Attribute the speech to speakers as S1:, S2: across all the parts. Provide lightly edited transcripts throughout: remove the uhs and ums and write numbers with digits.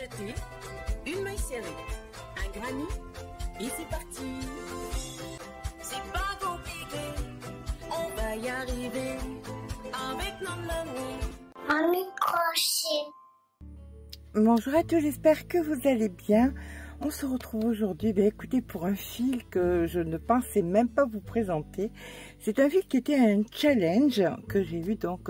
S1: acheter une maille serrée, un granit et c'est parti. C'est pas compliqué, on va y arriver avec nos mamies.
S2: Mamie crochet.
S3: Bonjour à tous, j'espère que vous allez bien. On se retrouve aujourd'hui, écoutez, pour un fil que je ne pensais même pas vous présenter. C'est un fil qui était un challenge que j'ai vu donc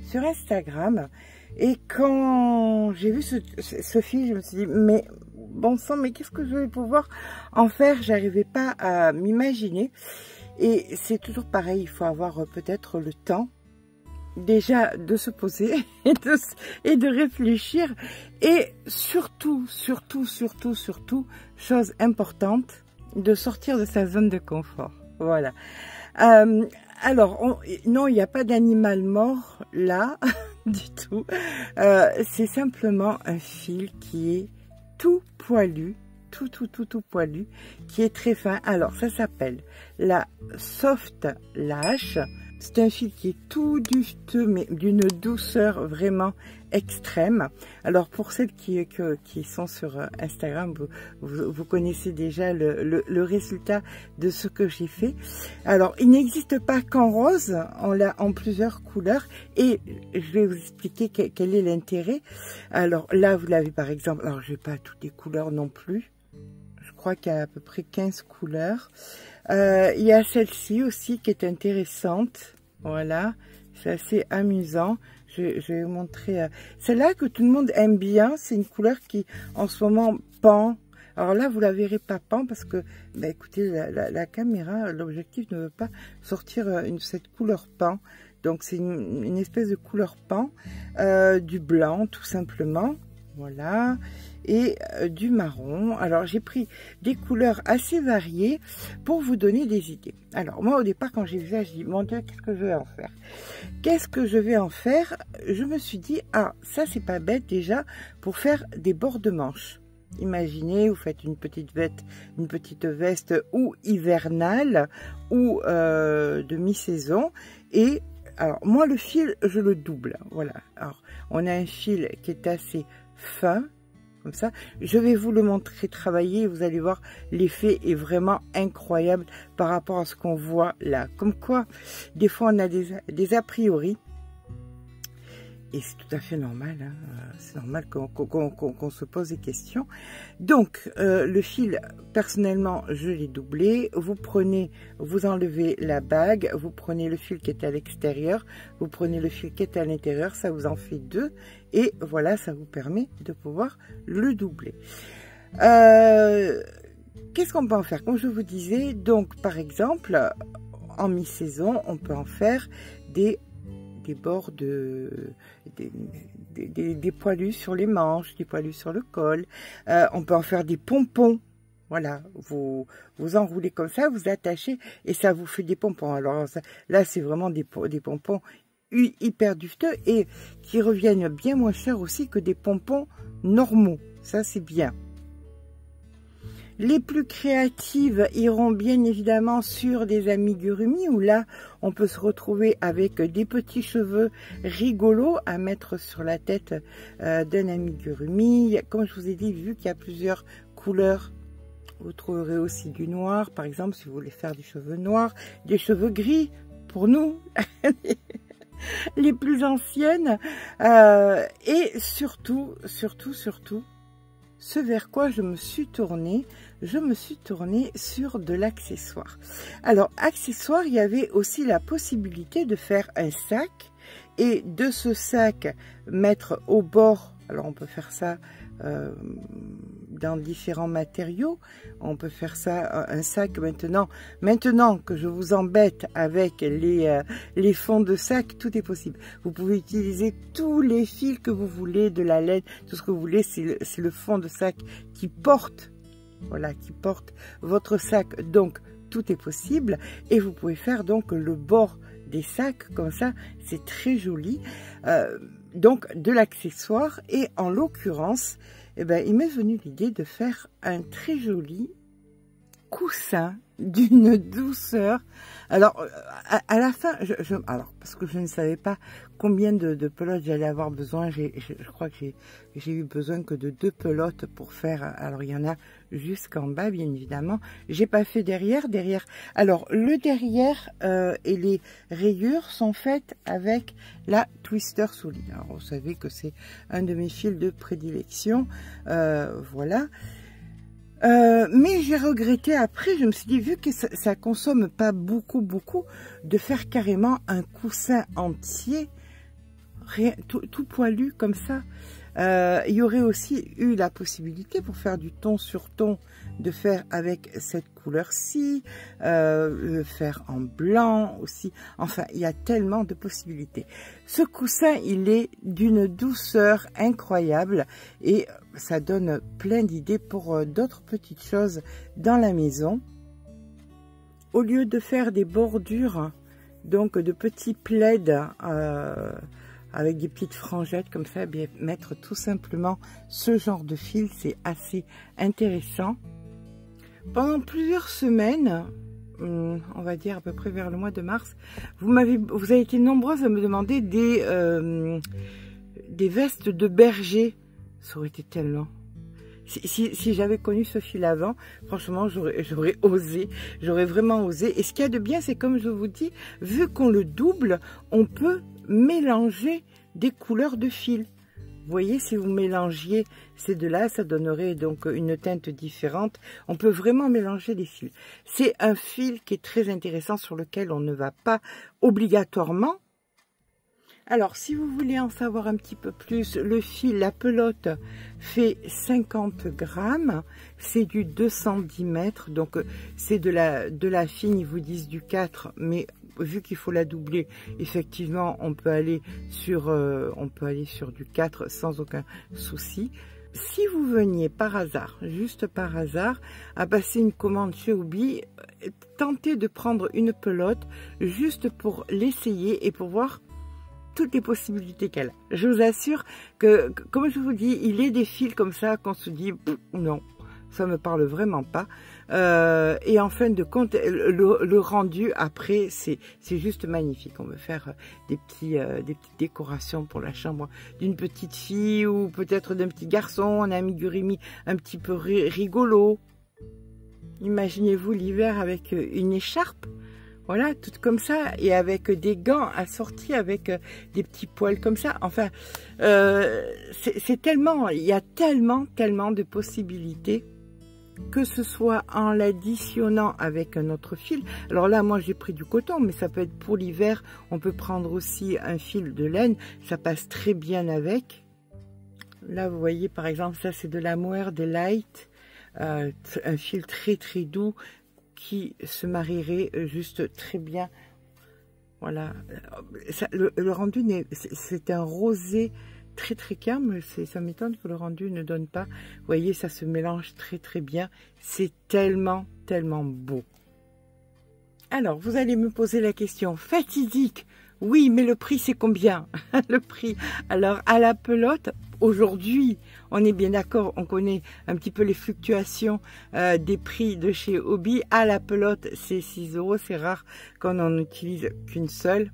S3: sur Instagram. Et quand j'ai vu ce fil, je me suis dit, mais bon sang, mais qu'est-ce que je vais pouvoir en faire? J'arrivais pas à m'imaginer. Et c'est toujours pareil, il faut avoir peut-être le temps déjà de se poser et de réfléchir, et surtout, chose importante, de sortir de sa zone de confort. Voilà. Alors, non, il n'y a pas d'animal mort là, du tout. C'est simplement un fil qui est tout poilu, tout poilu, qui est très fin. Alors, ça s'appelle la Soft Lash. C'est un fil qui est tout dufteux, mais d'une douceur vraiment extrême. Alors, pour celles qui sont sur Instagram, vous connaissez déjà le résultat de ce que j'ai fait. Alors, il n'existe pas qu'en rose, on l'a en plusieurs couleurs. Et je vais vous expliquer quel est l'intérêt. Alors, là, vous l'avez par exemple, alors je n'ai pas toutes les couleurs non plus. Je crois qu'il y a à peu près 15 couleurs. Il y a celle-ci aussi qui est intéressante. Voilà, c'est assez amusant. Je vais vous montrer. Celle-là que tout le monde aime bien. C'est une couleur qui, en ce moment, pend. Alors là, vous la verrez pas pend parce que, écoutez, la caméra, l'objectif ne veut pas sortir cette couleur pend. Donc, c'est une espèce de couleur pend. Du blanc, tout simplement. Voilà, et du marron. Alors j'ai pris des couleurs assez variées pour vous donner des idées. Alors moi au départ quand j'ai vu ça, je dis mon Dieu, qu'est-ce que je vais en faire? Qu'est-ce que je vais en faire? Je me suis dit, ah ça c'est pas bête déjà pour faire des bords de manches. Imaginez, vous faites une petite veste ou hivernale ou de mi-saison. Et alors moi le fil je le double. Voilà, alors on a un fil qui est assez fin comme ça. Je vais vous le montrer travailler, vous allez voir, l'effet est vraiment incroyable par rapport à ce qu'on voit là. Comme quoi des fois on a des a priori, et c'est tout à fait normal, hein. C'est normal qu'on se pose des questions. Donc le fil, personnellement je l'ai doublé. Vous enlevez la bague, vous prenez le fil qui est à l'extérieur, vous prenez le fil qui est à l'intérieur, ça vous en fait deux, et voilà, ça vous permet de pouvoir le doubler. Qu'est-ce qu'on peut en faire? Comme je vous disais, donc par exemple en mi-saison on peut en faire des bords des poilus sur les manches, des poilus sur le col. On peut en faire des pompons. Voilà, vous enroulez comme ça, vous attachez et ça vous fait des pompons. Alors là, c'est vraiment des pompons hyper dufteux et qui reviennent bien moins cher aussi que des pompons normaux. Ça, c'est bien. Les plus créatives iront bien évidemment sur des amigurumi, où là, on peut se retrouver avec des petits cheveux rigolos à mettre sur la tête d'un amigurumi. Comme je vous ai dit, vu qu'il y a plusieurs couleurs, vous trouverez aussi du noir, par exemple, si vous voulez faire des cheveux noirs, des cheveux gris, pour nous, les plus anciennes. Et surtout, ce vers quoi je me suis tournée sur de l'accessoire. Alors, accessoire, il y avait aussi la possibilité de faire un sac et de ce sac mettre au bord. Alors, on peut faire ça dans différents matériaux. On peut faire ça, un sac maintenant que je vous embête avec les fonds de sac, tout est possible. Vous pouvez utiliser tous les fils que vous voulez, de la laine, tout ce que vous voulez. C'est le fond de sac qui porte, voilà, qui porte votre sac. Donc, tout est possible. Et vous pouvez faire donc le bord des sacs comme ça. C'est très joli. Donc, de l'accessoire. Et en l'occurrence, il m'est venu l'idée de faire un très joli coussin d'une douceur. Alors, à la fin, alors, parce que je ne savais pas combien de pelotes j'allais avoir besoin, je crois que j'ai eu besoin que de 2 pelotes pour faire. Alors, il y en a jusqu'en bas, bien évidemment. J'ai pas fait derrière. Alors, le derrière et les rayures sont faites avec la Twister solide. Alors, vous savez que c'est un de mes fils de prédilection. Voilà. Mais j'ai regretté après, je me suis dit, vu que ça consomme pas beaucoup, de faire carrément un coussin entier, tout poilu comme ça. Il y aurait aussi eu la possibilité pour faire du ton sur ton, de faire avec cette couleur-ci, le faire en blanc aussi. Enfin, il y a tellement de possibilités. Ce coussin, il est d'une douceur incroyable et ça donne plein d'idées pour d'autres petites choses dans la maison. Au lieu de faire des bordures, donc de petits plaids avec des petites frangettes comme ça, bien mettre tout simplement ce genre de fil, c'est assez intéressant. Pendant plusieurs semaines, on va dire à peu près vers le mois de mars, vous avez été nombreuses à me demander des vestes de berger. Ça aurait été tellement... Si j'avais connu ce fil avant, franchement, j'aurais osé, j'aurais vraiment osé. Et ce qu'il y a de bien, c'est comme je vous dis, vu qu'on le double, on peut mélanger des couleurs de fil. Vous voyez, si vous mélangiez ces deux-là, ça donnerait donc une teinte différente. On peut vraiment mélanger les fils. C'est un fil qui est très intéressant, sur lequel on ne va pas obligatoirement. Alors, si vous voulez en savoir un petit peu plus, le fil, la pelote fait 50 grammes. C'est du 210 mètres. Donc, c'est de la fine, ils vous disent du 4. Mais vu qu'il faut la doubler, effectivement, on peut aller sur du 4 sans aucun souci. Si vous veniez par hasard, juste par hasard, à passer une commande chez Hobby, tentez de prendre une pelote juste pour l'essayer et pour voir toutes les possibilités qu'elle a. Je vous assure que, comme je vous dis, il est des fils comme ça qu'on se dit non, ça me parle vraiment pas. Et en fin de compte, le rendu après, c'est juste magnifique. On veut faire des petites décorations pour la chambre d'une petite fille ou peut-être d'un petit garçon. On a mis du rimi un petit peu rigolo. Imaginez-vous l'hiver avec une écharpe. Voilà, tout comme ça, et avec des gants assortis avec des petits poils comme ça. Enfin, c'est tellement, il y a tellement de possibilités, que ce soit en l'additionnant avec un autre fil. Alors là, moi, j'ai pris du coton, mais ça peut être pour l'hiver. On peut prendre aussi un fil de laine, ça passe très bien avec. Là, vous voyez, par exemple, ça, c'est de la mohair des light, un fil très doux, qui se marierait juste très bien. Voilà, ça, le rendu, c'est un rosé très calme. Ça m'étonne que le rendu ne donne pas. Vous voyez, ça se mélange très bien. C'est tellement beau. Alors, vous allez me poser la question fatidique. Oui, mais le prix, c'est combien? Le prix. Alors, à la pelote, aujourd'hui, on est bien d'accord, on connaît un petit peu les fluctuations des prix de chez Hobby. À la pelote, c'est 6 €. C'est rare qu'on n'en utilise qu'une seule.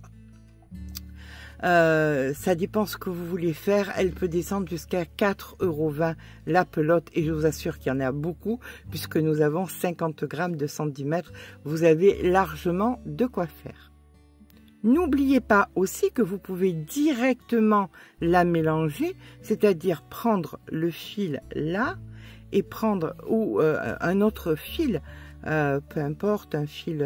S3: Ça dépend ce que vous voulez faire. Elle peut descendre jusqu'à 4,20 € la pelote. Et je vous assure qu'il y en a beaucoup, puisque nous avons 50 grammes de 110 mètres. Vous avez largement de quoi faire. N'oubliez pas aussi que vous pouvez directement la mélanger, c'est-à-dire prendre le fil là et prendre un autre fil, peu importe, un fil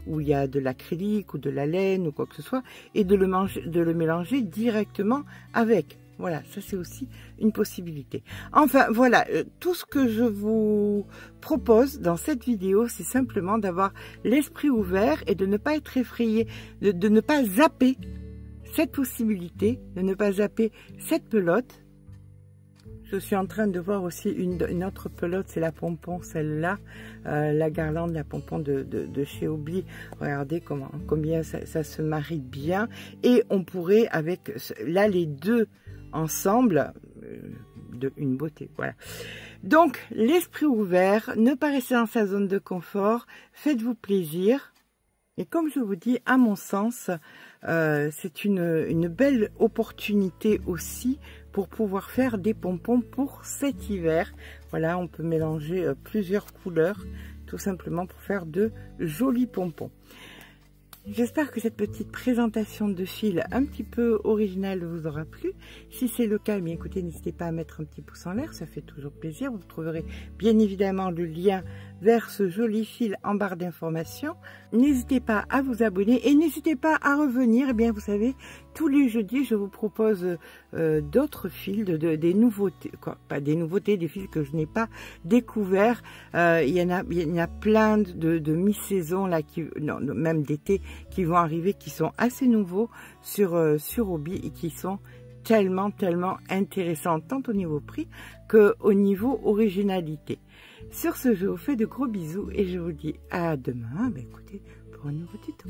S3: où il y a de l'acrylique ou de la laine ou quoi que ce soit, et de le mélanger directement avec. Voilà, ça c'est aussi une possibilité. Enfin, voilà, tout ce que je vous propose dans cette vidéo, c'est simplement d'avoir l'esprit ouvert et de ne pas être effrayé, de ne pas zapper cette possibilité, de ne pas zapper cette pelote. Je suis en train de voir aussi une autre pelote, c'est la pompon, celle-là, la garlande, la pompon de chez Hobby. Regardez combien ça se marie bien. Et on pourrait, avec là les deux ensemble, une beauté. Voilà. Donc, l'esprit ouvert, ne pas rester dans sa zone de confort, faites-vous plaisir. Et comme je vous dis, à mon sens, c'est une belle opportunité aussi pour pouvoir faire des pompons pour cet hiver. Voilà, on peut mélanger plusieurs couleurs, tout simplement pour faire de jolis pompons. J'espère que cette petite présentation de fil un petit peu originale vous aura plu. Si c'est le cas, bien écoutez, n'hésitez pas à mettre un petit pouce en l'air, ça fait toujours plaisir. Vous trouverez bien évidemment le lien vers ce joli fil en barre d'informations. N'hésitez pas à vous abonner et n'hésitez pas à revenir. Eh bien, vous savez, tous les jeudis, je vous propose d'autres fils, des nouveautés, quoi, pas des nouveautés, des fils que je n'ai pas découverts. Il y en a plein de mi-saison là, non, même d'été, qui vont arriver, qui sont assez nouveaux sur Hobby et qui sont tellement intéressants, tant au niveau prix que au niveau originalité. Sur ce, je vous fais de gros bisous et je vous dis à demain, écoutez, pour un nouveau tuto.